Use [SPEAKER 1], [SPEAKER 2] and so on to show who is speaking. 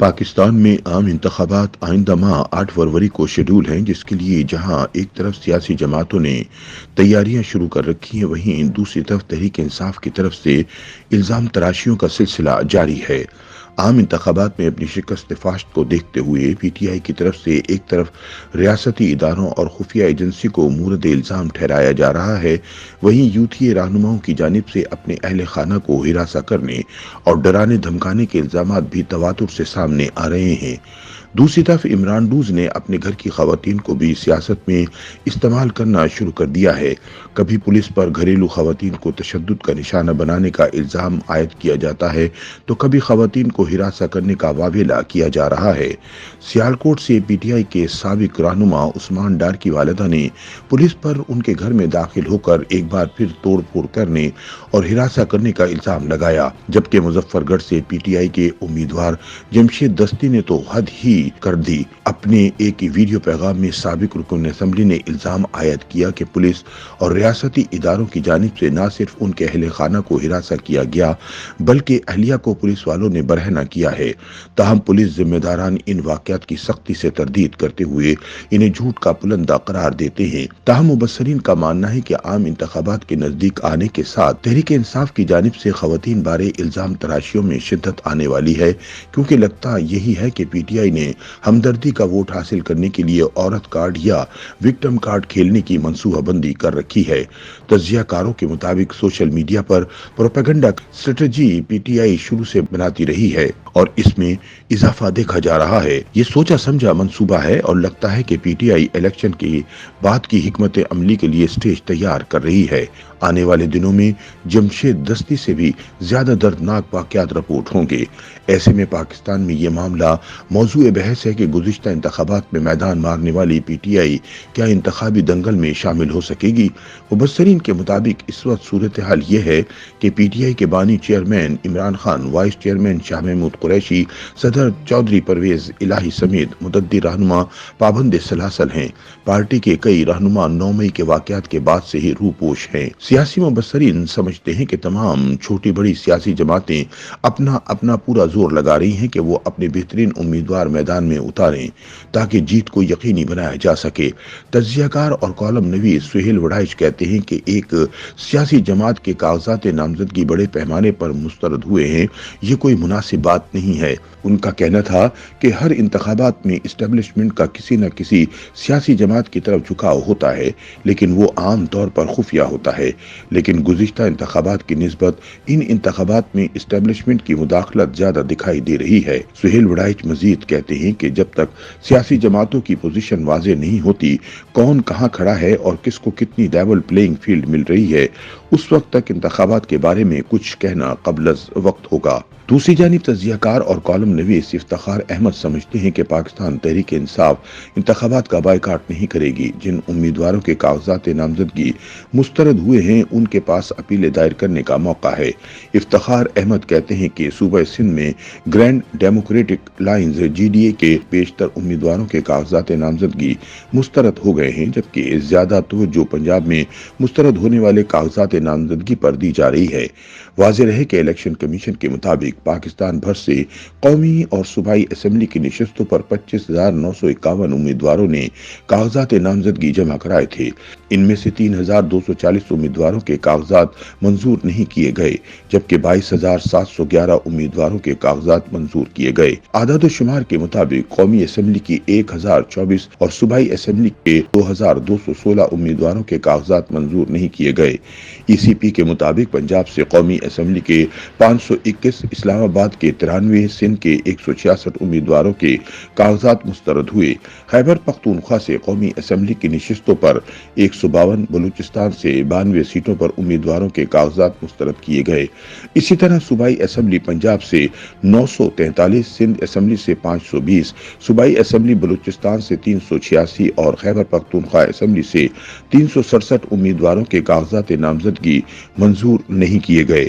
[SPEAKER 1] پاکستان میں عام انتخابات آئندہ ماہ 8 فروری کو شیڈول ہیں، جس کے لیے جہاں ایک طرف سیاسی جماعتوں نے تیاریاں شروع کر رکھی ہیں، وہیں دوسری طرف تحریک انصاف کی طرف سے الزام تراشیوں کا سلسلہ جاری ہے۔ عام انتخابات میں اپنی شکست فاشت کو دیکھتے ہوئے پی ٹی آئی کی طرف سے ایک طرف ریاستی اداروں اور خفیہ ایجنسی کو مورد الزام ٹھہرایا جا رہا ہے، وہیں یوتھی رہنماؤں کی جانب سے اپنے اہل خانہ کو ہراساں کرنے اور ڈرانے دھمکانے کے الزامات بھی تواتر سے سامنے آ رہے ہیں۔ دوسری طرف عمران ڈوز نے اپنے گھر کی خواتین کو بھی سیاست میں استعمال کرنا شروع کر دیا ہے۔ کبھی پولیس پر گھریلو خواتین کو تشدد کا نشانہ بنانے کا الزام عائد کیا جاتا ہے تو کبھی خواتین کو ہراساں کرنے کا واویلا کیا جا رہا ہے۔ سیالکوٹ سے پی ٹی آئی کے سابق رہنما عثمان ڈار کی والدہ نے پولیس پر ان کے گھر میں داخل ہو کر ایک بار پھر توڑ پھوڑ کرنے اور ہراساں کرنے کا الزام لگایا، جبکہ مظفر گڑھ سے پی ٹی آئی کے امیدوار جمشید دستی نے تو حد ہی کر دی۔ اپنے ایک ویڈیو پیغام میں سابق رکن اسمبلی نے الزام عائد کیا کہ پولیس اور ریاستی اداروں کی جانب سے نہ صرف ان کے اہل خانہ کو ہراساں کیا گیا بلکہ اہلیہ کو پولیس والوں نے برہنہ کیا ہے۔ تاہم پولیس ذمہ داران ان واقعات کی سختی سے تردید کرتے ہوئے انہیں جھوٹ کا پلندہ قرار دیتے ہیں۔ تاہم مبصرین کا ماننا ہے کہ عام انتخابات کے نزدیک آنے کے ساتھ تحریک انصاف کی جانب سے خواتین بارے الزام تراشیوں میں شدت آنے والی ہے، کیونکہ لگتا یہی ہے کہ پی ٹی آئی نے ہمدردی کا ووٹ حاصل کرنے کے لیے عورت کارڈ یا وکٹم کارڈ کھیلنے کی منصوبہ بندی کر رکھی ہے۔ تجزیہ کاروں کے مطابق social media per propaganda strategy P T I شروع سے بناتی رہی ہے اور اس میں اضافہ دیکھا جا رہا ہے۔ یہ سوچا سمجھا منصوبہ ہے اور لگتا ہے کہ پی ٹی آئی الیکشن کے بعد کی حکمت عملی کے لیے سٹیج تیار کر رہی ہے۔ آنے والے دنوں میں جمشید دستی سے بھی زیادہ دردناک واقعات رپورٹ ہوں گے۔ ایسے میں پاکستان میں یہ معاملہ موضوع بحث ہے کہ گزشتہ انتخابات میں میدان مارنے والی پی ٹی آئی کیا انتخابی دنگل میں شامل ہو سکے گی؟ مبصرین کے مطابق اس وقت صورتحال یہ ہے کہ پی ٹی آئی کے بانی chairman Imran Khan, vice chairman Shah Mahmood Qureshi, صدر چودھری پرویز الہی سمیت متعدد رہنما پابند سلاسل ہیں۔ پارٹی کے کئی رہنما 9 مئی کے واقعات کے بعد سے ہی روپوش ہیں۔ سیاسی مبصرین سمجھتے ہیں کہ تمام چھوٹی بڑی سیاسی جماعتیں اپنا پورا زور لگا رہی ہیں کہ وہ اپنے بہترین امیدوار میدان میں اتاریں تاکہ جیت کو یقینی بنایا جا سکے۔ تجزیہ کار اور کالم نویس سہیل وڑائچ کہتے ہیں کہ ایک سیاسی جماعت کے کاغذات نامزدگی بڑے پیمانے پر مسترد ہوئے ہیں، یہ کوئی مناسب بات نہیں ہے۔ ان کا کہنا تھا کہ ہر انتخابات میں اسٹیبلشمنٹ کا کسی نہ کسی سیاسی جماعت کی طرف جھکاؤ ہوتا ہے، لیکن وہ عام طور پر خفیہ ہوتا ہے۔ لیکن گزشتہ انتخابات کی نسبت ان انتخابات میں اسٹیبلشمنٹ کی مداخلت زیادہ دکھائی دے رہی ہے۔ سہیل وڑائچ مزید کہتے ہیں کہ جب تک سیاسی جماعتوں کی پوزیشن واضح نہیں ہوتی، کون کہاں کھڑا ہے اور کس کو کتنی لیول پلینگ فیلڈ مل رہی ہے، اس وقت تک انتخابات کے بارے میں کچھ کہنا قبل از وقت ہوگا۔ دوسری جانب تجزیہ کار اور کالم نویس افتخار احمد سمجھتے ہیں کہ پاکستان تحریک انصاف انتخابات کا بائیکاٹ نہیں کرے گی۔ جن امیدواروں کے کاغذات نامزدگی مسترد ہوئے ہیں ان کے پاس اپیلیں دائر کرنے کا موقع ہے۔ افتخار احمد کہتے ہیں کہ صوبہ سندھ میں grand democratic alliance G D A کے بیشتر امیدواروں کے کاغذات نامزدگی مسترد ہو گئے ہیں، جبکہ زیادہ توجہ پنجاب میں مسترد ہونے والے کاغذات نامزدگی پر دی جا رہی ہے۔ واضح رہے کہ الیکشن کمیشن کے مطابق پاکستان بھر سے قومی اور صوبائی اسمبلی کی نشستوں پر 25,951 امیدواروں نے کاغذات نامزدگی جمع کرائے تھے۔ ان میں سے 3,240 امیدواروں کے کاغذات منظور نہیں کیے گئے، جبکہ 22,711 امیدواروں کے کاغذات منظور کیے گئے۔ اعداد و شمار کے مطابق قومی اسمبلی کی 1,024 اور صوبائی اسمبلی کے 2,216 امیدواروں کے کاغذات منظور نہیں کیے گئے۔ ای سی پی کے مطابق پنجاب سے قومی اسمبلی کے 521، اسلام آباد کے 93، سندھ کے 166 امیدواروں کے کاغذات مسترد ہوئے۔ خیبر پختونخوا سے قومی اسمبلی کی نشستوں پر 152، بلوچستان سے 92 سیٹوں پر امیدواروں کے کاغذات مسترد کیے گئے۔ اسی طرح صوبائی اسمبلی پنجاب سے 943، سندھ اسمبلی سے 520، صوبائی اسمبلی بلوچستان سے 386 اور خیبر پختونخوا اسمبلی سے 367 امیدواروں کے کاغذات نامزدگی منظور نہیں کیے گئے۔